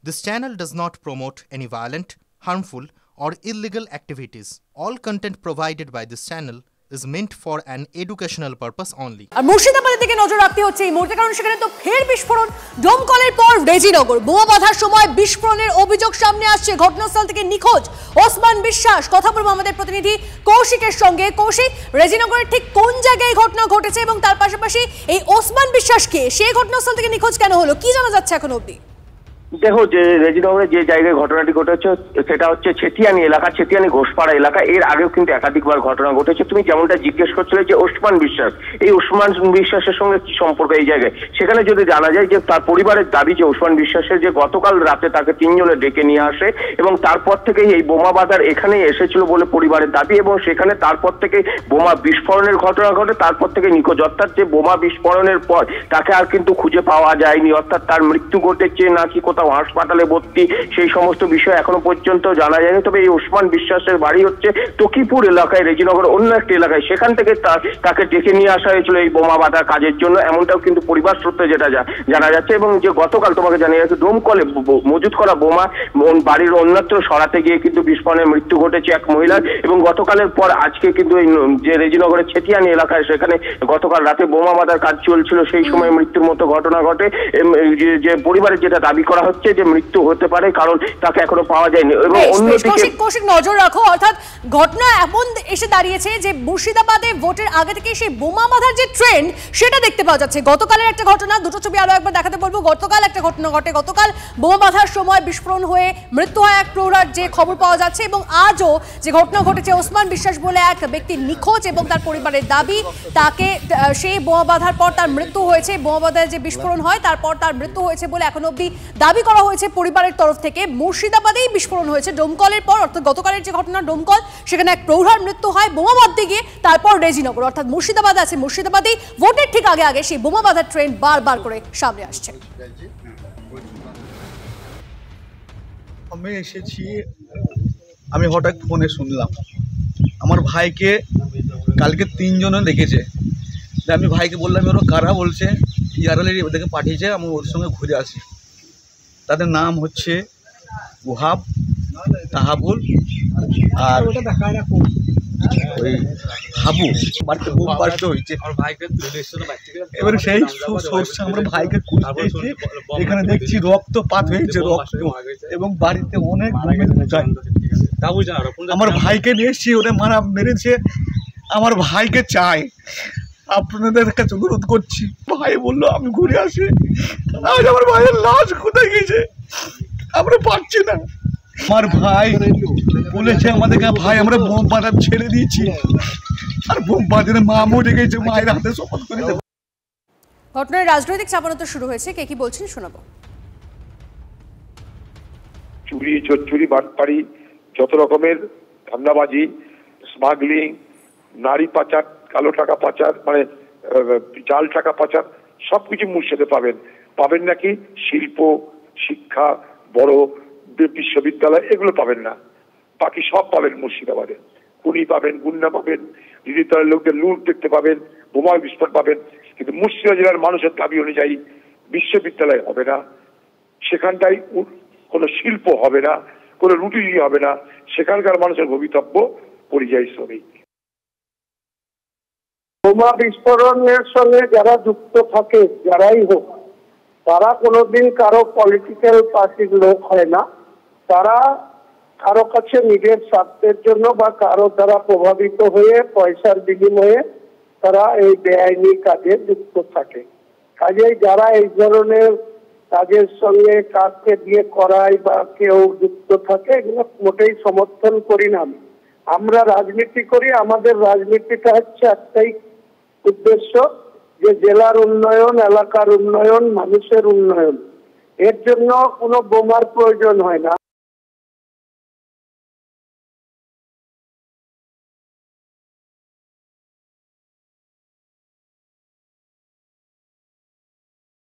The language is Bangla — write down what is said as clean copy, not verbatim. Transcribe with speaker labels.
Speaker 1: This channel does not promote any violent, harmful, or illegal activities. All content provided by this channel is meant for an educational purpose only.
Speaker 2: আর মুর্শিদাবাদের দিকে নজর রাখতে হচ্ছে এই মুহূর্তে, কারণ সেখানে তো ফের বিস্ফোরণ। ডোমকলের পর রেজিনগর বোমা বাঁধার সময় বিস্ফোরণের অভিযোগ সামনে আসছে। ঘটনাস্থল থেকে নিখোঁজ ওসমান বিশ্বাস। কথা বলবো আমাদের প্রতিনিধি কৌশিকের সঙ্গে। কৌশিক, রেজিনগরের ঠিক কোন জায়গায় ঘটনা ঘটেছে এবং তার পাশাপাশি এই ওসমান বিশ্বাসকে সেই ঘটনাস্থল থেকে নিখোঁজ কেন হলো, কি জানা যাচ্ছে এখন অবধি?
Speaker 3: দেখো, যে রেজিনগরে যে জায়গায় ঘটনাটি ঘটেছে সেটা হচ্ছে ছেতিয়ানি এলাকা, ছেতিয়ানি ঘোষপাড়া এলাকা। এর আগেও কিন্তু একাধিকবার ঘটনা ঘটেছে। তুমি যেমনটা জিজ্ঞেস করছিলে যে ওসমান বিশ্বাস, এই ওসমান বিশ্বাসের সঙ্গে কি সম্পর্ক এই জায়গায়, সেখানে যদি জানা যায় যে তার পরিবারের দাবি যে ওসমান বিশ্বাসের যে গতকাল রাতে তাকে তিনজনে ডেকে নিয়ে আসে এবং তারপর থেকেই এই বোমা বাঁধার এখানেই এসেছিল বলে পরিবারের দাবি, এবং সেখানে তারপর থেকে বোমা বিস্ফোরণের ঘটনা ঘটে। তারপর থেকে নিখোঁজ, অর্থাৎ যে বোমা বিস্ফোরণের পর তাকে আর কিন্তু খুঁজে পাওয়া যায়নি, অর্থাৎ তার মৃত্যু ঘটেছে নাকি কোথাও হাসপাতালে ভর্তি, সেই সমস্ত বিষয় এখনো পর্যন্ত জানা যায়নি। তবে এই ওসমান বিশ্বাসের বাড়ি হচ্ছে তকিপুর এলাকায়, রেজিনগর অন্য একটি এলাকায়। সেখান থেকে তাকে ডেকে নিয়ে আসা হয়েছিল এই বোমা বাঁধা কাজের জন্য, এমনটাও কিন্তু পরিবার সূত্রে যেটা জানা যাচ্ছে। এবং যে গতকাল তোমাকে জানিয়ে রাখি, ডোমকলে মজুত করা বোমা বাড়ির অন্যত্র সরাতে গিয়ে কিন্তু বিস্ফোরণের মৃত্যু ঘটেছে এক মহিলার। এবং গতকালের পর আজকে কিন্তু এই যে রেজিনগরের ছেতিয়ানি এলাকায়, সেখানে গতকাল রাতে বোমা বাঁধার কাজ চলছিল, সেই সময় মৃত্যুর মতো ঘটনা ঘটে। যে পরিবারের যেটা দাবি করা হচ্ছে যে মৃত্যু হতে পারে, কারণ তাকে এখনো পাওয়া যায়নি। এবং অন্যদিকে
Speaker 2: কৌশিক নজর রাখো, অর্থাৎ ঘটনা এমন এসে দাঁড়িয়েছে যে মুর্শিদাবাদে ভোটের আগে থেকে সেই বোমা বাঁধার যে ট্রেন্ড সেটা দেখতে পাওয়া যাচ্ছে। গতকালের একটা ঘটনা, দুটো ছবি আরো একবার দেখাতে বলবো। গতকাল একটা ঘটনা ঘটে, গতকাল বোমা বাঁধার সময় বিস্ফোরণ হয়ে মৃত্যু হয় এক প্রৌঢ়ার, যে খবর পাওয়া যাচ্ছে। এবং আজও যে ঘটনা ঘটেছে, ওসমান বিশ্বাস বলে এক ব্যক্তি নিখোঁজ এবং তার পরিবারের দাবি তাকে সেই বোমা বাঁধার পর তার মৃত্যু হয়েছে। বোমা বাঁধার যে বিস্ফোরণ হয় তারপর তার মৃত্যু হয়েছে বলে এখন অবধি দাবি করা হয়েছে পরিবারের তরফ থেকে। মুর্শিদাবাদেই বিস্ফোরণ হয়েছে ডোমকলের পর, অর্থাৎ গতকালের যে ঘটনা ডোমকল, সেখানে এক প্রৌঢ়ার মৃত্যু হয় বোমা বাঁধতে গিয়ে। তারপর রেজিনগর, অর্থাৎ মুর্শিদাবাদ আছে, মুর্শিদাবাদেই ভোটের ঠিক আগে আগে সেই বোমা বাঁধার ট্রেন্ড বারবার করে সামনে আসছে।
Speaker 4: আমি এসেছি, আমি হঠাৎ ফোনে শুনলাম আমার ভাইকে কালকে তিনজনে দেখেছে। আমি ভাইকে বললাম ওরা কারা, বলছে ইয়ারালি ওদেরকে পাঠিয়েছে, আমি ওর সঙ্গে ঘুরে আসি। তাদের নাম হচ্ছে ওহাব, তাহাবুল আর ওই হাবু। বাড়িতে বোম বাড়তে হয়েছে, এবারে সেই সোর্স আমরা ভাইকে খুঁজতে, এখানে দেখছি রক্তপাত হয়েছে, রক্ত, এবং বাড়িতে অনেক আমার ভাইকে নিয়ে এসছি, ওরা মারা মেরেছে। আমার ভাইকে চাই, আপনাদের কাছে অনুরোধ করছি। ভাই বললো আমি ঘুরে আসি, আজ আমার ভাইয়ের লাশ কোথায় গেছে আমরা পাচ্ছি না। আমার ভাই বলেছে আমাদেরকে, ভাই আমরা বোম বাঁধা ছেড়ে দিয়েছি, আর বোম বাঁধে মা মরে গেছে, মায়ের হাতে শপথ করে দেবো।
Speaker 2: ঘটনার রাজনৈতিক চাপানোতর শুরু হয়েছে, কে কি বলছেন শোনাবো।
Speaker 5: চুরি, চোরচুরি, বাটপাড়ি, যত রকমের ধান্দাবাজি, স্মাগলিং, নারী পাচার, কালো টাকা পাচার, মানে জাল টাকা পাচার, সবকিছু মুর্শিদে পাবেন নাকি শিল্প, শিক্ষা, বড় বিশ্ববিদ্যালয়, এগুলো পাবেন না, বাকি সব পাবেন মুর্শিদাবাদে। খুনি পাবেন, গুন্ডা পাবেন, ডিজিটাল লোকদের লুট দেখতে পাবেন, বোমা বিস্ফোরণ পাবেন। কিন্তু মুর্শিদাবাদ জেলার মানুষের দাবি অনুযায়ী বিশ্ববিদ্যালয় হবে না, সেখানটাই কোনো শিল্প হবে না, কোনো রুটি হবে না, সেখানকার মানুষের ভবিতব্য পরিযায়ী শ্রমিক।
Speaker 6: বোমা বিস্ফোরণের সঙ্গে যারা যুক্ত থাকে, যারাই হোক, তারা কোনোদিন কারো পলিটিক্যাল পার্টির লোক হয় না। তারা কারো কাছে নিজের স্বার্থের জন্য বা কারো দ্বারা প্রভাবিত হয়ে পয়সার বিনিময়ে তারা এই বেআইনি কাজে যুক্ত থাকে। কাজেই যারা এই ধরনের কাজের সঙ্গে কাজকে দিয়ে করায় বা কেউ যুক্ত থাকে, এগুলো মোটেই সমর্থন করি না। আমরা রাজনীতি করি, আমাদের রাজনীতিটা হচ্ছে একটাই উদ্দেশ্য, যে জেলার উন্নয়ন, এলাকার উন্নয়ন, মানুষের উন্নয়ন। এর জন্য কোনো বোমার প্রয়োজন হয় না।